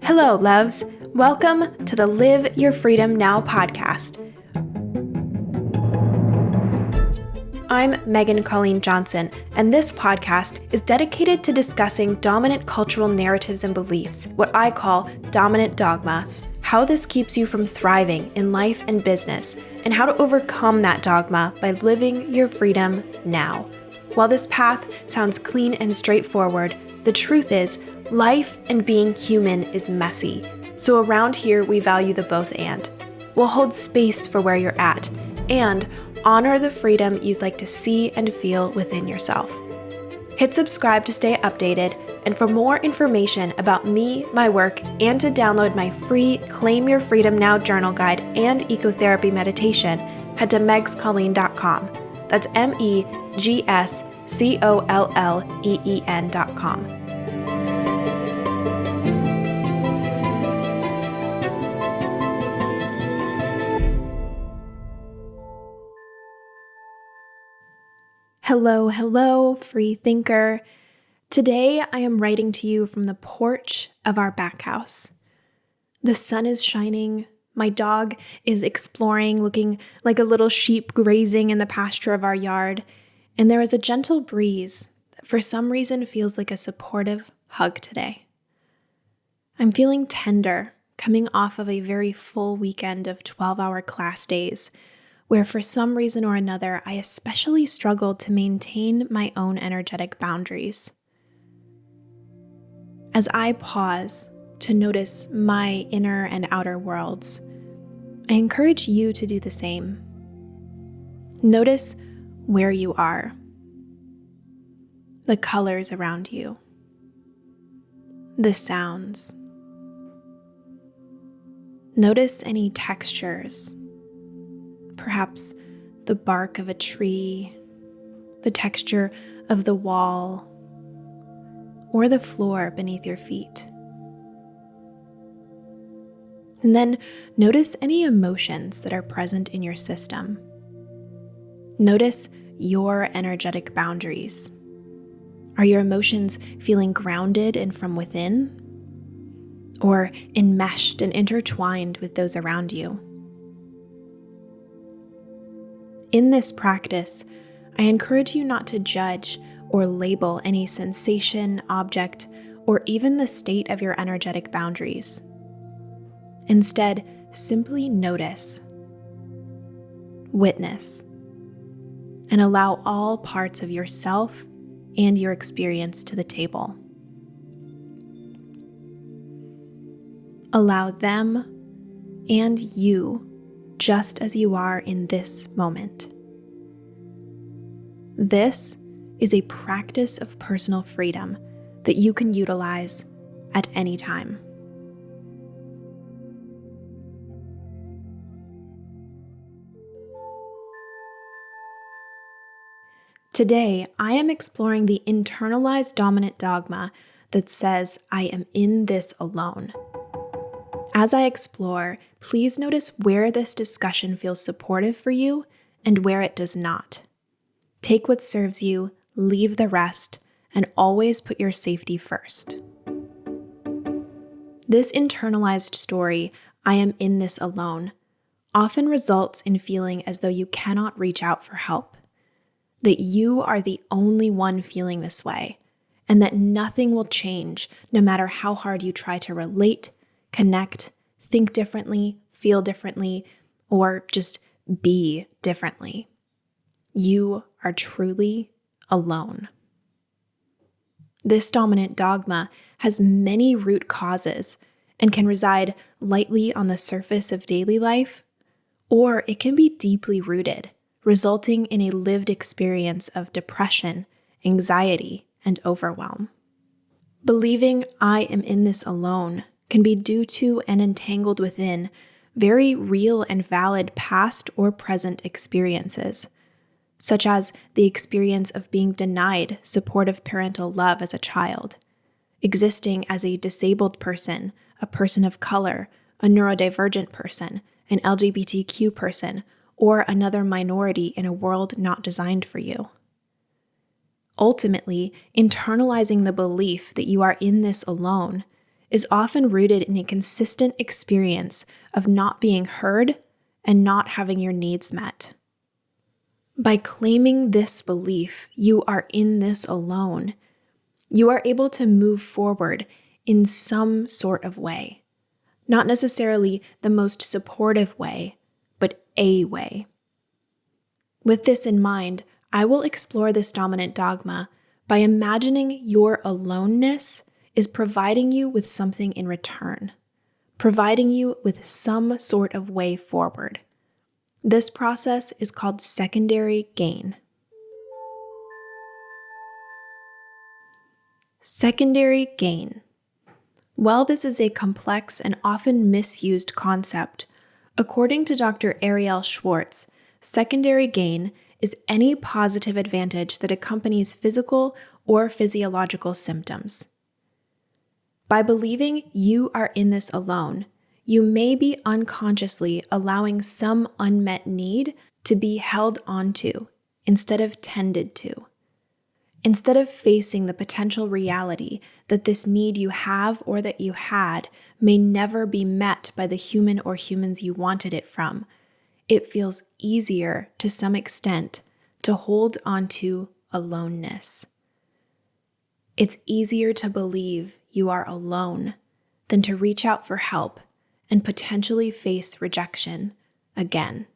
Hello, loves. Welcome to the Live Your Freedom Now podcast. I'm Megan Colleen Johnson, and this podcast is dedicated to discussing dominant cultural narratives and beliefs, what I call dominant dogma, how this keeps you from thriving in life and business, and how to overcome that dogma by living your freedom now. While this path sounds clean and straightforward, the truth is, life and being human is messy. So around here, we value the both and. We'll hold space for where you're at and honor the freedom you'd like to see and feel within yourself. Hit subscribe to stay updated, and for more information about me, my work, and to download my free Claim Your Freedom Now journal guide and ecotherapy meditation, head to megscolleen.com. That's megscolleen.com. Hello, free thinker. Today I am writing to you from the porch of our back house. The sun is shining. My dog is exploring, looking like a little sheep grazing in the pasture of our yard. And there is a gentle breeze that for some reason feels like a supportive hug today. I'm feeling tender, coming off of a very full weekend of 12-hour class days, where for some reason or another, I especially struggled to maintain my own energetic boundaries. As I pause to notice my inner and outer worlds, I encourage you to do the same. Notice where you are, the colors around you, the sounds. Notice any textures. Perhaps the bark of a tree, the texture of the wall, or the floor beneath your feet. And then notice any emotions that are present in your system. Notice your energetic boundaries. Are your emotions feeling grounded and from within, or enmeshed and intertwined with those around you? In this practice, I encourage you not to judge or label any sensation, object, or even the state of your energetic boundaries. Instead, simply notice, witness, and allow all parts of yourself and your experience to the table. Allow them and you just as you are in this moment. This is a practice of personal freedom that you can utilize at any time. Today, I am exploring the internalized dominant dogma that says I am in this alone. As I explore, please notice where this discussion feels supportive for you and where it does not. Take what serves you, leave the rest, and always put your safety first. This internalized story, I am in this alone, often results in feeling as though you cannot reach out for help, that you are the only one feeling this way, and that nothing will change no matter how hard you try to relate, connect, think differently, feel differently, or just be differently. You are truly alone. This dominant dogma has many root causes and can reside lightly on the surface of daily life, or it can be deeply rooted, resulting in a lived experience of depression, anxiety, and overwhelm. Believing I am in this alone can be due to and entangled within very real and valid past or present experiences, such as the experience of being denied supportive parental love as a child, existing as a disabled person, a person of color, a neurodivergent person, an LGBTQ person, or another minority in a world not designed for you. Ultimately, internalizing the belief that you are in this alone is often rooted in a consistent experience of not being heard and not having your needs met. By claiming this belief, you are in this alone, you are able to move forward in some sort of way. Not necessarily the most supportive way, but a way. With this in mind, I will explore this dominant dogma by imagining your aloneness is providing you with something in return, providing you with some sort of way forward. This process is called secondary gain. Secondary gain. While this is a complex and often misused concept, according to Dr. Ariel Schwartz, secondary gain is any positive advantage that accompanies physical or physiological symptoms. By believing you are in this alone, you may be unconsciously allowing some unmet need to be held onto instead of tended to. Instead of facing the potential reality that this need you have or that you had may never be met by the human or humans you wanted it from, it feels easier to some extent to hold onto aloneness. It's easier to believe you are alone than to reach out for help and potentially face rejection again.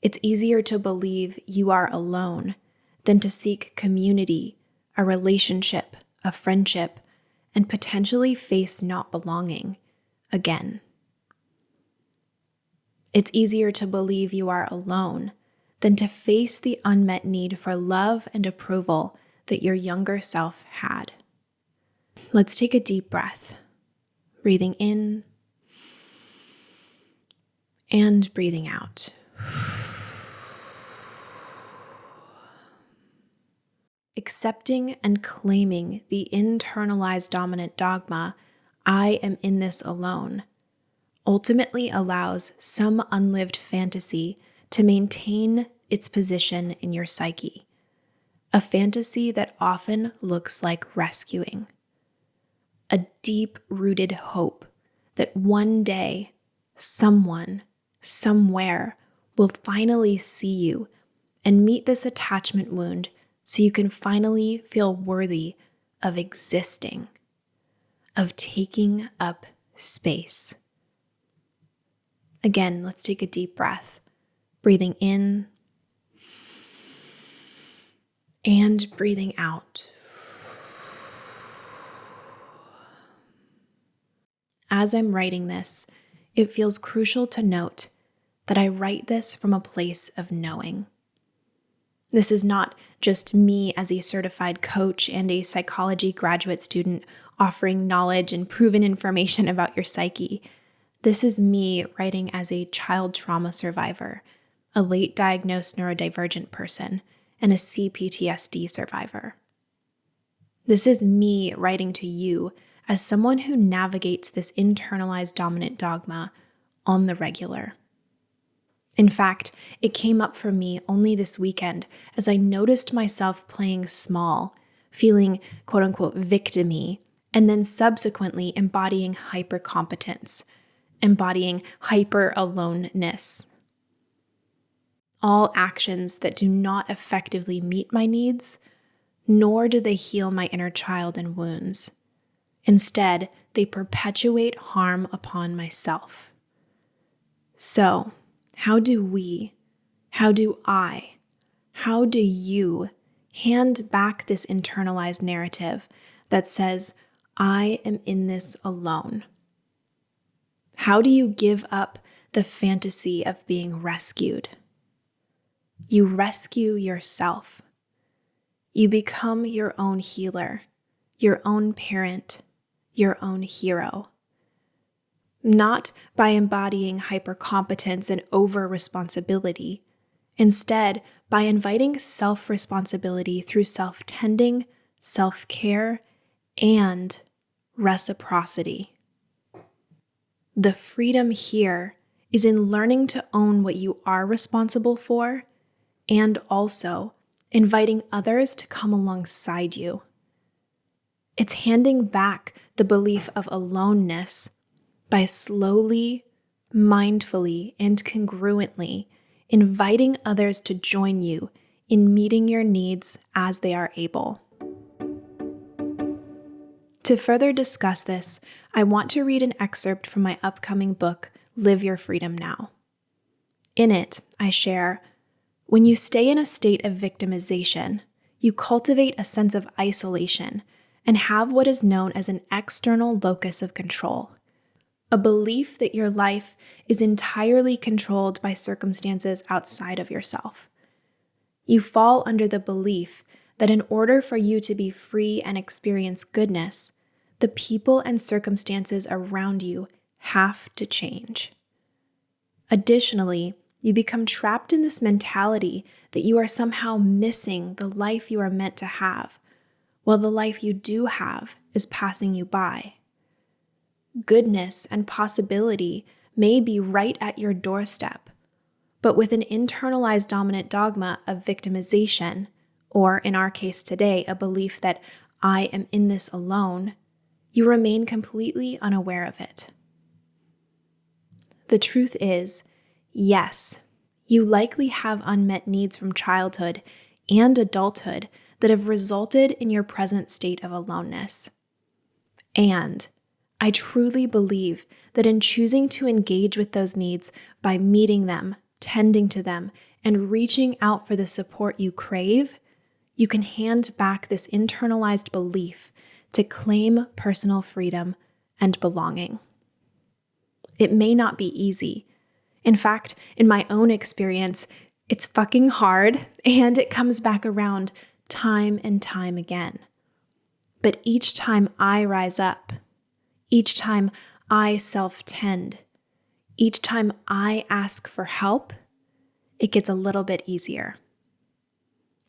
It's easier to believe you are alone than to seek community, a relationship, a friendship, and potentially face not belonging again. It's easier to believe you are alone than to face the unmet need for love and approval that your younger self had. Let's take a deep breath, breathing in and breathing out. Accepting and claiming the internalized dominant dogma, I am in this alone, ultimately allows some unlived fantasy to maintain its position in your psyche, a fantasy that often looks like rescuing, a deep-rooted hope that one day, someone, somewhere will finally see you and meet this attachment wound so you can finally feel worthy of existing, of taking up space. Again, let's take a deep breath, breathing in and breathing out. As I'm writing this, it feels crucial to note that I write this from a place of knowing. This is not just me as a certified coach and a psychology graduate student offering knowledge and proven information about your psyche. This is me writing as a child trauma survivor, a late diagnosed neurodivergent person, and a CPTSD survivor. This is me writing to you as someone who navigates this internalized dominant dogma on the regular. In fact, it came up for me only this weekend as I noticed myself playing small, feeling quote-unquote victim-y, and then subsequently embodying hyper-competence, embodying hyper-aloneness. All actions that do not effectively meet my needs, nor do they heal my inner child and wounds. Instead, they perpetuate harm upon myself. So, how do you hand back this internalized narrative that says, I am in this alone? How do you give up the fantasy of being rescued? You rescue yourself. You become your own healer, your own parent, your own hero. Not by embodying hyper-competence and over-responsibility. Instead, by inviting self-responsibility through self-tending, self-care, and reciprocity. The freedom here is in learning to own what you are responsible for and also inviting others to come alongside you. It's handing back the belief of aloneness by slowly, mindfully, and congruently inviting others to join you in meeting your needs as they are able. To further discuss this, I want to read an excerpt from my upcoming book, Live Your Freedom Now. In it, I share, when you stay in a state of victimization, you cultivate a sense of isolation and have what is known as an external locus of control, a belief that your life is entirely controlled by circumstances outside of yourself. You fall under the belief that in order for you to be free and experience goodness, the people and circumstances around you have to change. Additionally, you become trapped in this mentality that you are somehow missing the life you are meant to have, while the life you do have is passing you by. Goodness and possibility may be right at your doorstep, but with an internalized dominant dogma of victimization, or in our case today, a belief that I am in this alone, you remain completely unaware of it. The truth is, yes, you likely have unmet needs from childhood and adulthood that have resulted in your present state of aloneness. And I truly believe that in choosing to engage with those needs by meeting them, tending to them, and reaching out for the support you crave, you can hand back this internalized belief to claim personal freedom and belonging. It may not be easy. In fact, in my own experience, it's fucking hard and it comes back around time and time again. But each time I rise up, each time I self-tend, each time I ask for help, it gets a little bit easier.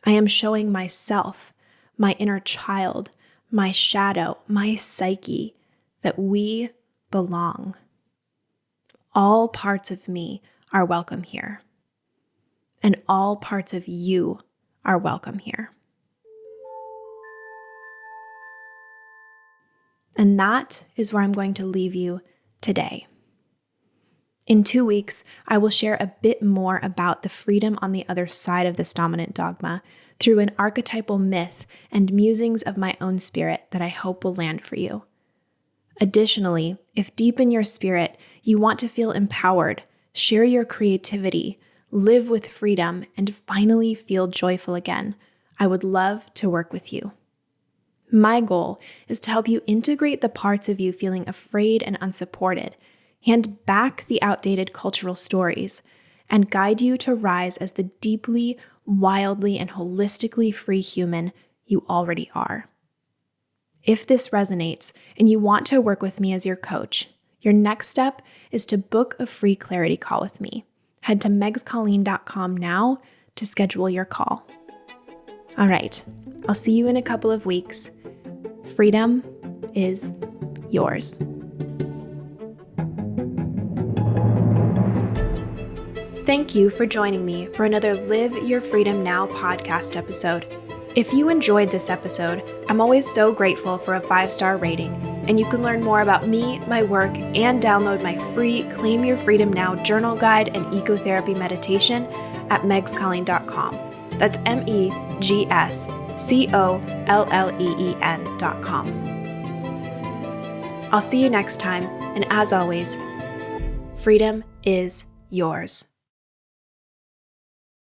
I am showing myself, my inner child, my shadow, my psyche, that we belong. All parts of me are welcome here. And all parts of you are welcome here. And that is where I'm going to leave you today. In 2 weeks, I will share a bit more about the freedom on the other side of this dominant dogma through an archetypal myth and musings of my own spirit that I hope will land for you. Additionally, if deep in your spirit you want to feel empowered, share your creativity, live with freedom, and finally feel joyful again, I would love to work with you. My goal is to help you integrate the parts of you feeling afraid and unsupported, hand back the outdated cultural stories, and guide you to rise as the deeply, wildly, and holistically free human you already are. If this resonates and you want to work with me as your coach, your next step is to book a free clarity call with me. Head to megscolleen.com now to schedule your call. All right, I'll see you in a couple of weeks. Freedom is yours. Thank you for joining me for another Live Your Freedom Now podcast episode. If you enjoyed this episode, I'm always so grateful for a 5-star rating, and you can learn more about me, my work, and download my free Claim Your Freedom Now journal guide and ecotherapy meditation at megscolleen.com. That's megscolleen.com. I'll see you next time, and as always, freedom is yours.